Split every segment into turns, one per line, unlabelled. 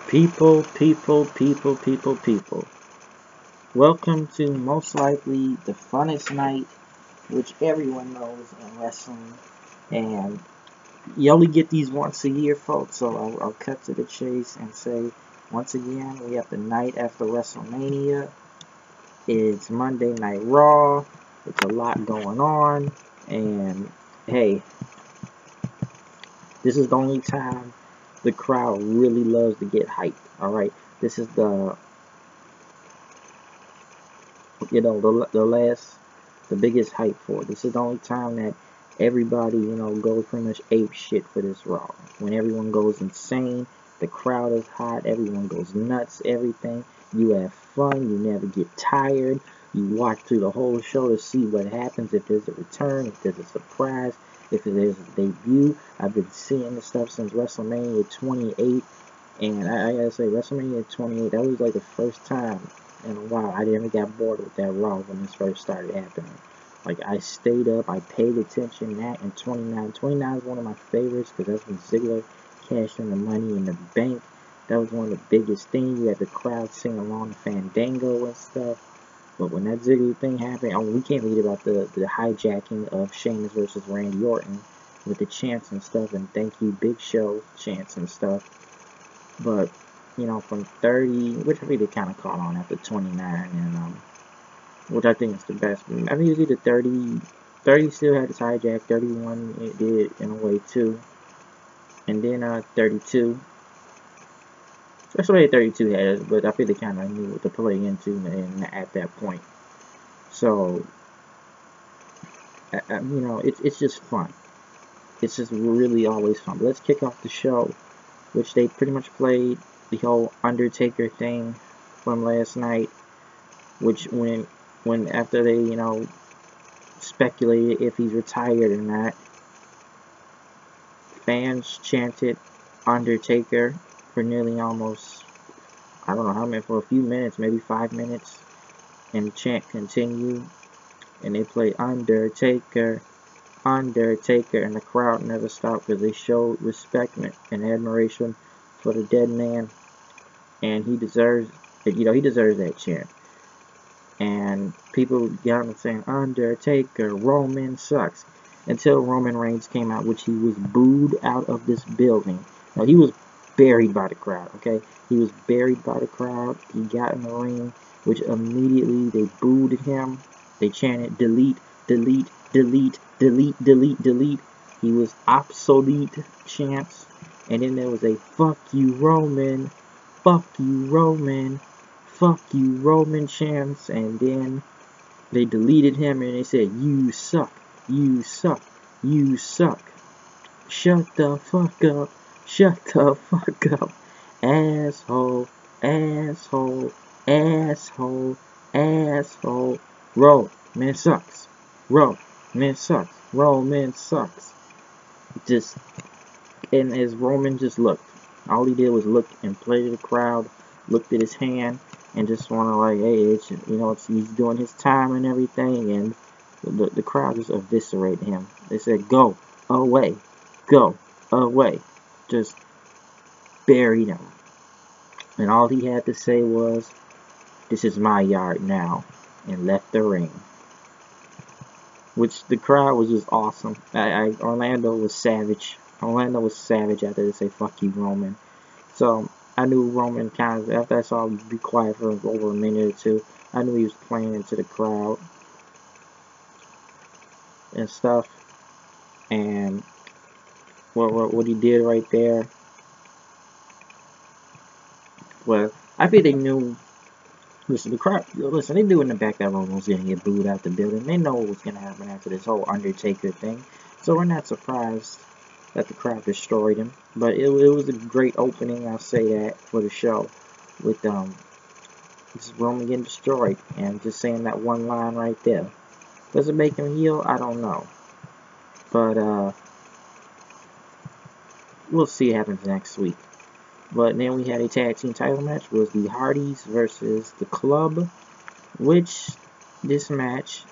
People. Welcome to most likely the funnest night, which everyone knows in wrestling. And you only get these once a year, folks, so I'll cut to the chase and say, once again, we have the night after WrestleMania. It's Monday Night Raw. It's a lot going on. And, hey, this is the only time the crowd really loves to get hyped, alright? This is the the biggest hype for it. This is the only time that everybody, goes pretty much ape shit for this Raw. When everyone goes insane, the crowd is hot, everyone goes nuts, everything. You have fun, you never get tired. You watch through the whole show to see what happens, if there's a return, if there's a surprise, if there's a debut. I've been seeing this stuff since WrestleMania 28, and I gotta say, WrestleMania 28, that was like the first time in a while I never got bored with that Raw when this first started happening. Like, I stayed up, I paid attention. That and 29. 29 is one of my favorites because that's when Ziggler cashed in the Money in the Bank. That was one of the biggest things. You had the crowd sing along the Fandango and stuff. But when that Ziggler thing happened, we can't forget about the hijacking of Sheamus versus Randy Orton with the chants and stuff, and thank you Big Show chants and stuff. But from 30, which I really kind of caught on after 29, and which I think is the best. I think it was either 30. 30 still had its hijack. 31 it did in a way too, and then 32. That's what 32 had it, but I feel they kind of knew what to play into at that point. So, it's just fun. It's just really always fun. But let's kick off the show, which they pretty much played the whole Undertaker thing from last night, which when after they speculated if he's retired or not, fans chanted Undertaker for nearly almost, I don't know how many, for a few minutes, maybe 5 minutes, and the chant continued, and they played Undertaker, and the crowd never stopped because they showed respect and admiration for the dead man, and he deserves that chant. And people got him saying, Undertaker, Roman sucks, until Roman Reigns came out, which he was booed out of this building. Now, he was buried by the crowd, okay? He was buried by the crowd. He got in the ring, which immediately they booed him. They chanted, delete, delete, delete, delete, delete, delete. He was obsolete chants. And then there was a fuck you Roman, fuck you Roman, fuck you Roman chants. And then they deleted him and they said, you suck, you suck, you suck. Shut the fuck up, shut the fuck up. Asshole, asshole, asshole, asshole. Roman sucks, Roman sucks, Roman sucks. And as Roman just looked, all he did was look and play to the crowd, looked at his hand, and just want to hey, he's doing his time and everything, and the crowd just eviscerated him. They said, go away, just buried him. And all he had to say was, this is my yard now, and left the ring. Which the crowd was just awesome. Orlando was savage. Orlando was savage after they say, fuck you, Roman. So, I knew Roman kind of, after I saw him be quiet for over a minute or two, I knew he was playing into the crowd and stuff. And what he did right there, well, I think they knew. Listen, the crowd. Listen, they knew in the back that Roman was gonna get booed out the building. They know what was gonna happen after this whole Undertaker thing, so we're not surprised that the crowd destroyed him. But it was a great opening, I'll say that, for the show, with just Roman getting destroyed and just saying that one line right there. Does it make him heel? I don't know, but we'll see what happens next week. But then we had a tag team title match, was the Hardys versus the Club, which this match,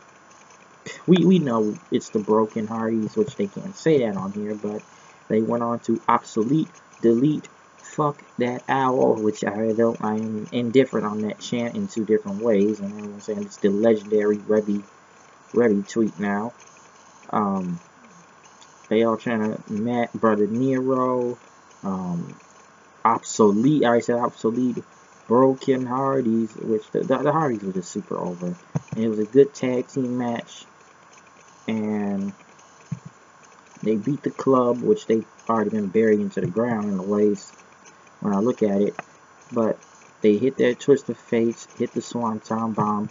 we know it's the Broken Hardys, which they can't say that on here, but they went on to obsolete, delete, fuck that owl, which I am indifferent on that chant in two different ways, and I'm saying it's the legendary Revy tweet now. They all trying to Matt Brother Nero, obsolete. I already said obsolete. Broken Hardys, which the Hardys were just super over, and it was a good tag team match, and they beat the club, which they already been buried into the ground in a ways when I look at it, but they hit their twist of fate, hit the Swanton Bomb,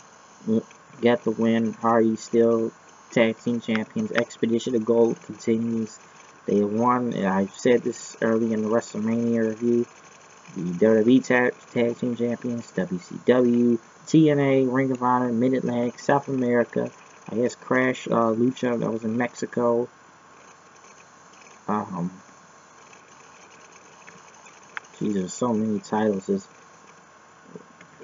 got the win. Hardy still tag team champions. Expedition of Gold continues. They won, and I said this early in the WrestleMania review. The WWE tag team champions, WCW, TNA, Ring of Honor, Mid-Atlantic, South America. I guess Crash Lucha, that was in Mexico. Jesus, so many titles.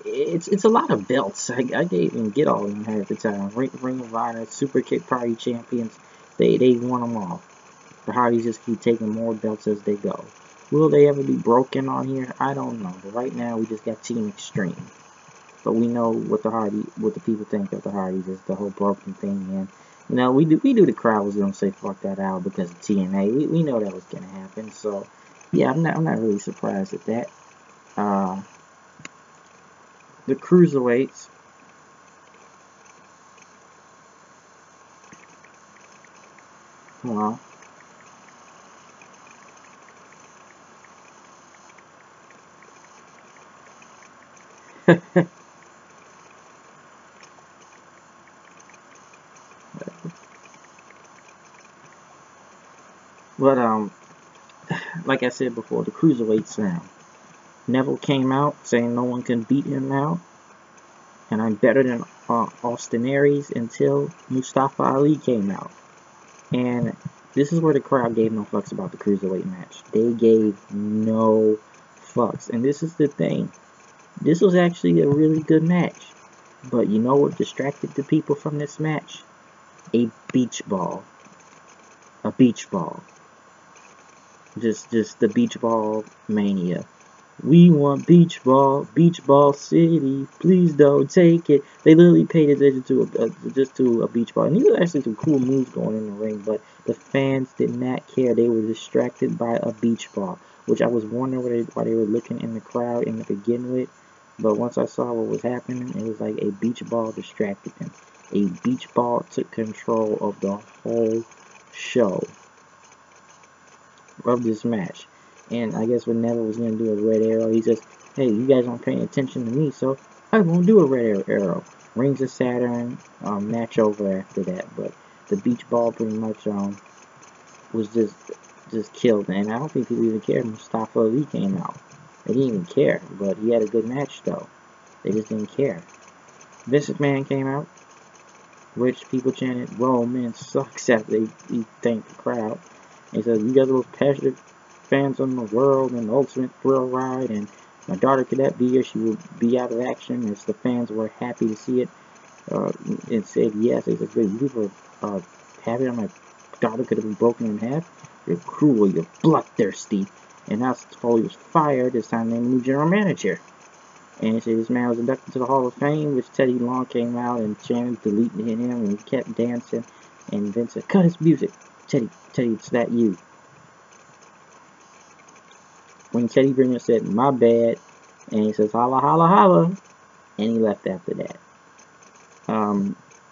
It's a lot of belts. I can't even get all of them half the time. Ring of Honor, Super Kick Party champions. They won them all. The Hardys just keep taking more belts as they go. Will they ever be broken on here? I don't know. But right now we just got Team Extreme. But we know what the people think of the Hardys is the whole broken thing. And you know, we do the crowd was gonna say fuck that out because of TNA. We know that was gonna happen. So yeah, I'm not really surprised at that. The cruiserweights. Well, but like I said before, the cruiserweights now. Neville came out saying no one can beat him now, and I'm better than Austin Aries until Mustafa Ali came out. And this is where the crowd gave no fucks about the cruiserweight match. They gave no fucks. And this is the thing. This was actually a really good match. But you know what distracted the people from this match? A beach ball. A beach ball. Just the beach ball mania. We want beach ball city. Please don't take it. They literally paid attention to a beach ball, and these are actually some cool moves going in the ring. But the fans did not care. They were distracted by a beach ball, which I was wondering why they were looking in the crowd in the begin with. But once I saw what was happening, it was like a beach ball distracted them. A beach ball took control of the whole show of this match. And I guess when Neville was going to do a red arrow, he says, hey, you guys aren't paying attention to me, so I won't do a red arrow. Rings of Saturn, match over after that. But the beach ball pretty much was just killed. And I don't think people even cared. Mustafa Ali came out. They didn't even care. But he had a good match, though. They just didn't care. Vince McMahon came out, which people chanted, Roman sucks after he thanked the crowd. He said, you guys are the most passionate fans in the world and the ultimate thrill ride, and my daughter could not be here. She would be out of action. As the fans were happy to see it, and said yes. They said, good, you were happy that my daughter could have been broken in half. You're cruel, you're bloodthirsty. And that's Foley was fired. This time named a new general manager. And he said this man was inducted to the Hall of Fame, which Teddy Long came out and chanted, deleting him, and he kept dancing. And Vince said, cut his music. Teddy, it's that you. When Teddy Brinner said, my bad, and he says, holla, holla, holla, and he left after that.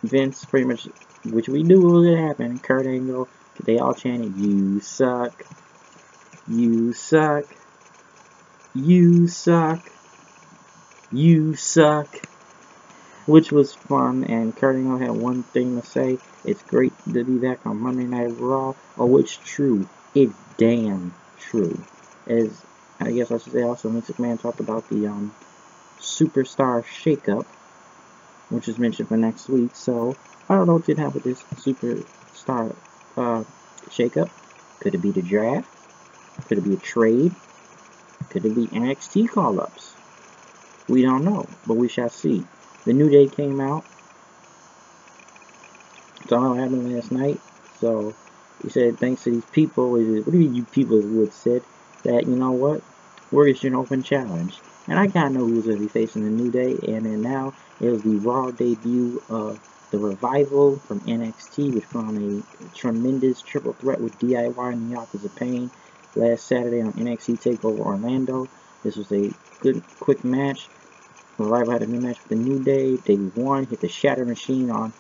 Vince pretty much, which we knew was going to happen, Kurt Angle, they all chanted, you suck, you suck, you suck, you suck, which was fun, and Kurt Angle had one thing to say, it's great to be back on Monday Night Raw, oh, it's true, it's damn true. As I guess I should say also, Vince McMahon talked about the superstar shakeup, which is mentioned for next week. So I don't know what did happen with this superstar shakeup. Could it be the draft? Could it be a trade? Could it be NXT call-ups? We don't know, but we shall see. The New Day came out. So what happened last night. So he said thanks to these people. What do you people would said? That, you know what, Origin Open Challenge. And I gotta know who's gonna be facing the New Day. And then now it was the Raw debut of the Revival from NXT, which put on a tremendous triple threat with DIY and the Authors of Pain last Saturday on NXT TakeOver Orlando. This was a good, quick match. Revival had a new match with the New Day. They won, hit the Shatter Machine on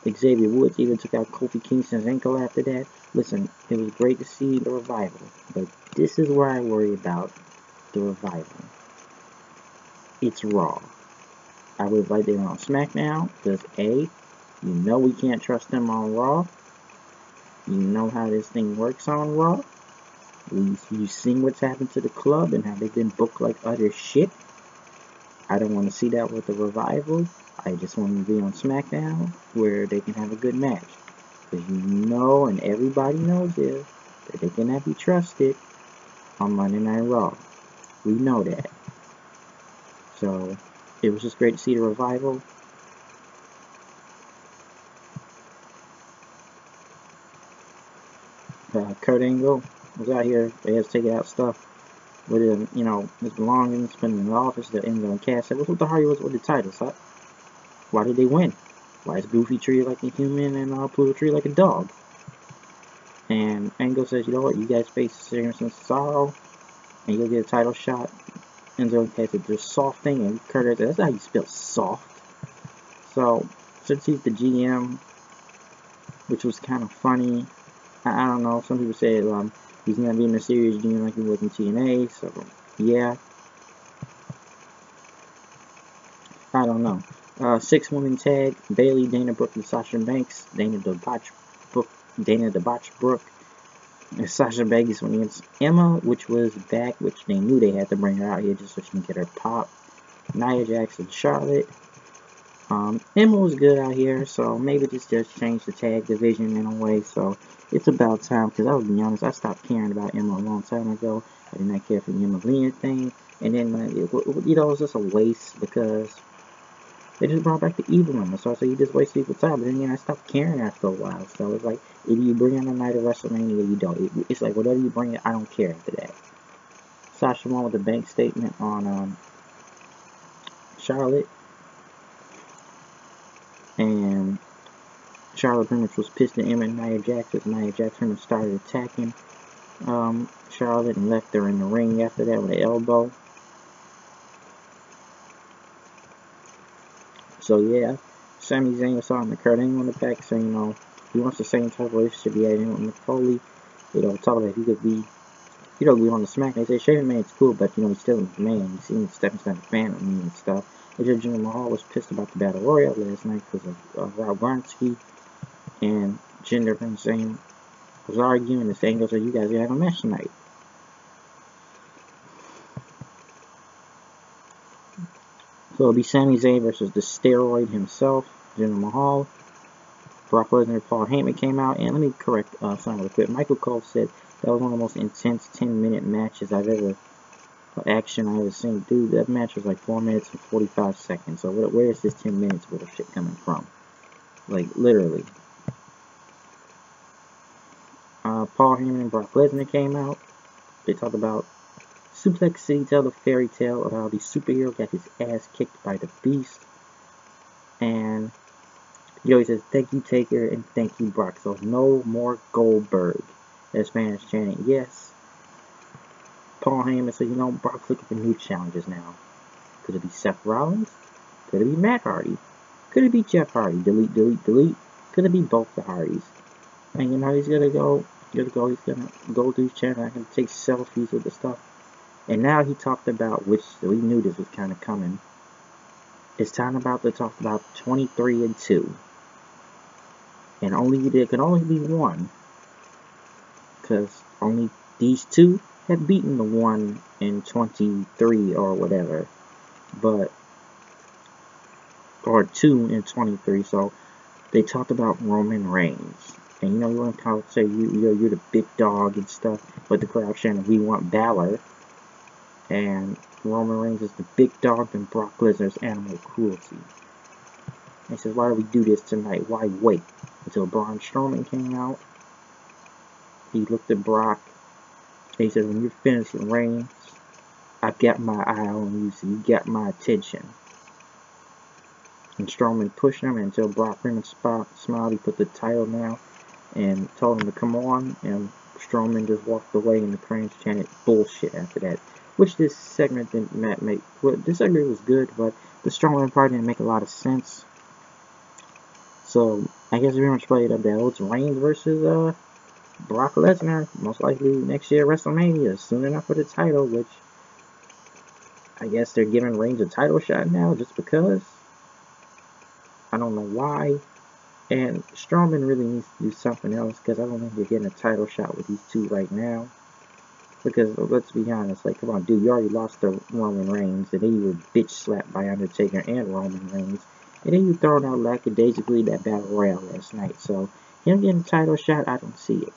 Xavier Woods, even took out Kofi Kingston's ankle after that. Listen, it was great to see the Revival, but this is where I worry about the Revival. It's Raw. I would like them on SmackDown, because A, you know we can't trust them on Raw. You know how this thing works on Raw. You've seen what's happened to the club and how they've been booked like utter shit. I don't want to see that with the Revival. I just want them to be on SmackDown where they can have a good match. Because you know, and everybody knows this, that they cannot be trusted on Monday Night Raw. We know that. So, it was just great to see the Revival. Kurt Angle was out here. They had to take out stuff with him, you know, his belongings, spending in the office. The end of the cast said, what's with the Hardy with the titles, huh? Why did they win? Why is Goofy treated like a human and Pluto treated like a dog? And Angle says, you know what, you guys face Serious and Cesaro, and you'll get a title shot. Enzo has a soft thing, and Kurt says, that's how you spell soft. So, since he's the GM, which was kind of funny, I don't know, some people say he's going to be in a serious GM like he was in TNA, so, yeah. I don't know. 6-woman tag, Bayley, Dana Brooke, and Sasha Banks. Dana the Botch Brooke, and Sasha Banks went against Emma, which was back, which they knew they had to bring her out here just so she can get her pop. Nia Jax and Charlotte. Emma was good out here, so maybe this just changed the tag division in a way, so it's about time, because I'll be honest, I stopped caring about Emma a long time ago. I did not care for the Emma Lynn thing, and then, you know, it was just a waste, because they just brought back the evil Emma, so I said, you just wasted equal time, but then I stopped caring after a while, so it's like, if you bring in a night of WrestleMania, you don't. It's like, whatever you bring in, I don't care after that. Sasha won with a bank statement on Charlotte, and Charlotte pretty much was pissed at Emma and Nia Jax, because Nia Jax pretty much started attacking Charlotte and left her in the ring after that with an elbow. So yeah, Sami Zayn was talking to Kurt Angle in the back, saying, you know, he wants the same type of relationship he had with Mick Foley. You know, talking about if he could be, you know, be on the SmackDown. They say Shaving Man's cool, but you know, he's still a man. He's seen Stepping Stone fan with me and stuff. And Jinder Mahal was pissed about the Battle Royale last night because of Rob Gronsky and Jinder and Zayn was arguing. The Zayn goes, so you guys are having a match tonight. So it'll be Sami Zayn versus the steroid himself, Jinder Mahal. Brock Lesnar and Paul Heyman came out, and let me correct something real quick. Michael Cole said that was one of the most intense 10-minute matches I've ever seen. Dude, that match was like 4 minutes and 45 seconds. So where is this 10 minutes worth of shit coming from? Like, literally. Paul Heyman and Brock Lesnar came out. They talked about Suplex City, tell the fairy tale of how the superhero got his ass kicked by the Beast. And Joey says, thank you, Taker, and thank you, Brock. So no more Goldberg. As fans chanting, yes. Paul Heyman said, you know, Brock's looking for new challenges now. Could it be Seth Rollins? Could it be Matt Hardy? Could it be Jeff Hardy? Delete, delete, delete. Could it be both the Hardys? And you know, he's gonna go to his channel and take selfies with the stuff. And now he talked about, which we knew this was kind of coming. It's time about to talk about 23-2. And there could only be one. Because only these two have beaten the one in 23 or whatever. Or 2 in 23. So they talked about Roman Reigns. And you know, you want to say you're the big dog and stuff. But the crowd chanting, we want Balor. And Roman Reigns is the big dog and Brock Lesnar's animal cruelty. He says, why do we do this tonight? Why wait until Braun Strowman came out? He looked at Brock. He said, when you're finished with Reigns, I've got my eye on you, so you got my attention. And Strowman pushed him until Brock Raymond smiled. He put the title down and told him to come on, and Strowman just walked away, and the crowd chanted bullshit after that. Which this segment didn't make. Well, this segment was good, but the Strowman part didn't make a lot of sense. So I guess we pretty much played up that. It's Reigns versus Brock Lesnar, most likely next year at WrestleMania, soon enough for the title, which I guess they're giving Reigns a title shot now just because. I don't know why. And Strowman really needs to do something else, because I don't think you're getting a title shot with these two right now. Because let's be honest, like, come on, dude, you already lost to Roman Reigns, and then you were bitch slapped by Undertaker and Roman Reigns, and then you thrown out lackadaisically that battle royale last night. So him getting a title shot, I don't see it.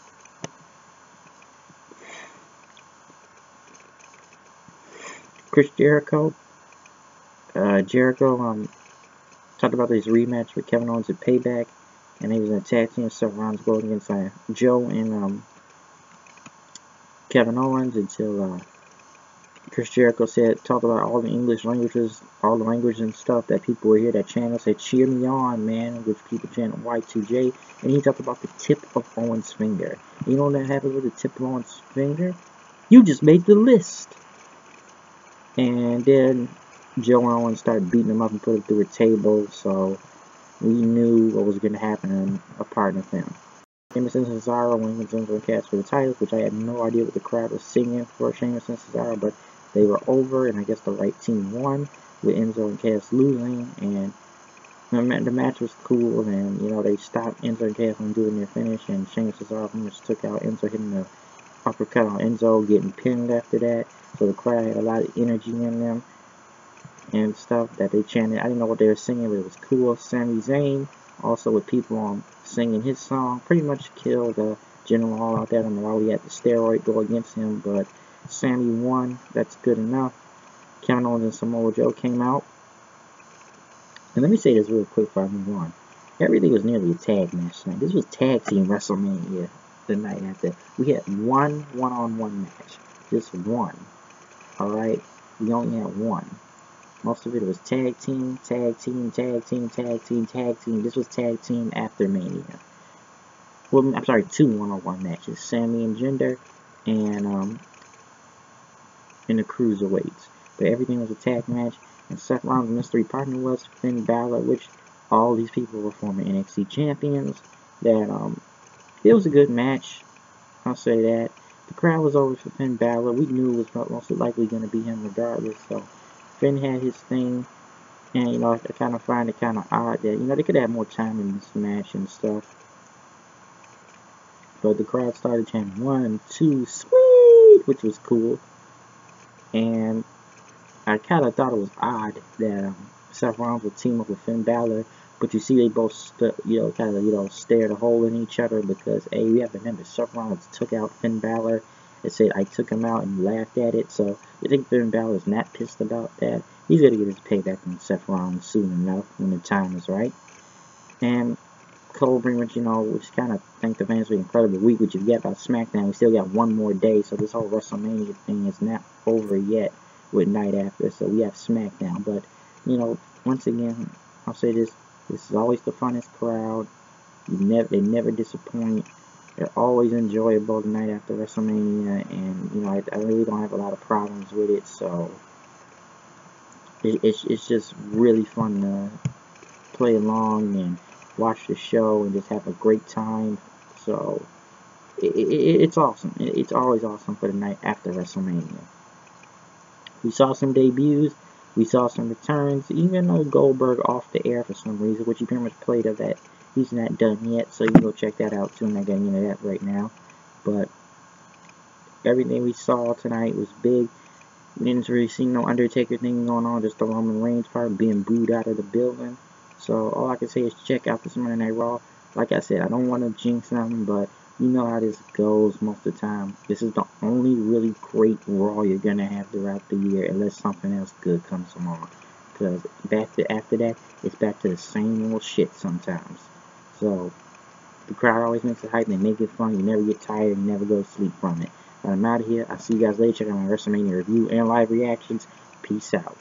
Chris Jericho, talked about his rematch with Kevin Owens at Payback, and he was in a tag team. Seth Rollins going against Joe and Kevin Owens until Chris Jericho talked about all the English languages, all the language and stuff that people were here that channel said, "Cheer me on, man," which people chanted Y2J, and he talked about the tip of Owens' finger. You know what happened with the tip of Owens' finger? You just made the list. And then Joe and Owens started beating him up and put him through a table, so we knew what was going to happen in a part of him. Sheamus and Cesaro went against Enzo and Cass for the titles, which I had no idea what the crowd was singing for Sheamus and Cesaro, but they were over, and I guess the right team won, with Enzo and Cass losing, and the match was cool, and, you know, they stopped Enzo and Cass from doing their finish, and Sheamus and Cesaro pretty much took out Enzo, hitting the uppercut on Enzo, getting pinned after that, so the crowd had a lot of energy in them, and stuff that they chanted. I didn't know what they were singing, but it was cool. Sami Zayn, also with people singing his song, pretty much killed General Hall out there. I don't know why we had the steroid go against him, but Sami won. That's good enough. Kevin Owens and Samoa Joe came out. And let me say this real quick before I move on. Everything was nearly a tag match tonight. This was tag team WrestleMania the night after. We had one-on-one match. Just one. Alright? We only had one. Most of it was tag team, tag team, tag team, tag team, tag team. This was tag team after Mania. Well, I'm sorry, 2 one-on-one matches. Sami and Jinder, and the Cruiserweights. But everything was a tag match. And Seth Rollins' mystery partner was Finn Balor, which all these people were former NXT champions. That it was a good match. I'll say that. The crowd was over for Finn Balor. We knew it was most likely going to be him regardless. So Finn had his thing, and, you know, I kind of find it kind of odd that, you know, they could have more time in this match and stuff. But the crowd started chanting 1, 2, sweet, which was cool. And I kind of thought it was odd that Seth Rollins would team up with Finn Balor, but you see they both, stared a hole in each other because, hey, we have to remember, Seth Rollins took out Finn Balor. It said, "I took him out," and laughed at it. So you think Finn Balor is not pissed about that? He's going to get his payback from Seth Rollins soon enough when the time is right. And Cole pretty much, which kind of thank the fans for the incredible week, which you get about SmackDown. We still got one more day, so this whole WrestleMania thing is not over yet with Night After. So we have SmackDown. But, once again, I'll say this is always the funnest crowd. They never disappoint. They're always enjoyable the night after WrestleMania, and I really don't have a lot of problems with it. So it's just really fun to play along and watch the show and just have a great time. So it's awesome. It's always awesome for the night after WrestleMania. We saw some debuts. We saw some returns. Even though Goldberg off the air for some reason, which he pretty much played of that. He's not done yet, so you can go check that out too. I'm not getting into that right now. But everything we saw tonight was big. We didn't really see no Undertaker thing going on, just the Roman Reigns part being booed out of the building. So all I can say is check out this Monday Night Raw. Like I said, I don't want to jinx something, but you know how this goes most of the time. This is the only really great Raw you're going to have throughout the year, unless something else good comes along. Because after that, it's back to the same old shit sometimes. So, the crowd always makes it hype, they make it fun, you never get tired, you never go to sleep from it. But I'm out of here. I'll see you guys later. Check out my WrestleMania review and live reactions. Peace out.